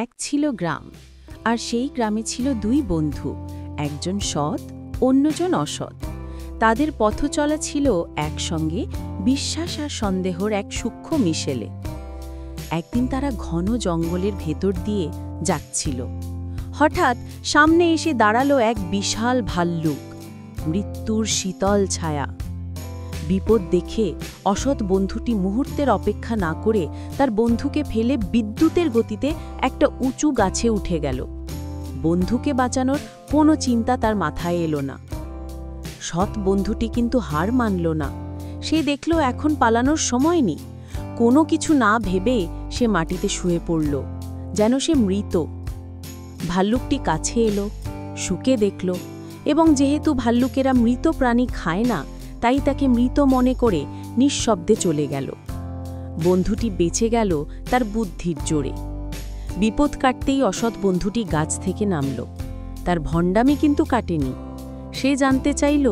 এক ছিল গ্রাম, আর সেই গ্রামে ছিল দুই বন্ধু, একজন সৎ, অন্যজন অসৎ। তাদের পথ চলা ছিল একসঙ্গে বিশ্বাস আর সন্দেহর এক সূক্ষ্ম মিশেলে। একদিন তারা ঘন জঙ্গলের ভেতর দিয়ে যাচ্ছিল। হঠাৎ সামনে এসে দাঁড়ালো এক বিশাল ভাল্লুক, মৃত্যুর শীতল ছায়া। বিপদ দেখে অসৎ বন্ধুটি মুহূর্তের অপেক্ষা না করে তার বন্ধুকে ফেলে বিদ্যুতের গতিতে একটা উঁচু গাছে উঠে গেল। বন্ধুকে বাঁচানোর কোনো চিন্তা তার মাথায় এলো না। সৎ বন্ধুটি কিন্তু হার মানল না। সে দেখল এখন পালানোর সময় নেই। কোনো কিছু না ভেবে সে মাটিতে শুয়ে পড়ল, যেন সে মৃত। ভাল্লুকটি কাছে এলো, শুকে দেখল, এবং যেহেতু ভাল্লুকেরা মৃত প্রাণী খায় না, তাই তাকে মৃত মনে করে নিঃশব্দে চলে গেল। বন্ধুটি বেঁচে গেল তার বুদ্ধির জোরে। বিপদ কাটতেই অসৎ বন্ধুটি গাছ থেকে নামল। তার ভণ্ডামি কিন্তু কাটেনি। সে জানতে চাইল,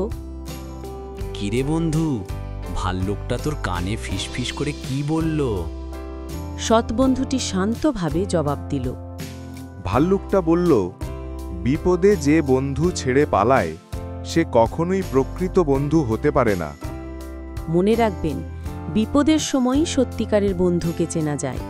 কিরে বন্ধু, ভাল্লুকটা তোর কানে ফিসফিস করে কি বলল? সৎ বন্ধুটি শান্তভাবে জবাব দিল, ভাল্লুকটা বলল, বিপদে যে বন্ধু ছেড়ে পালায় সে কখনোই প্রকৃত বন্ধু হতে পারে না। মনে রাখবেন, বিপদের সময়ই সত্যিকারের বন্ধুকে চেনা যায়।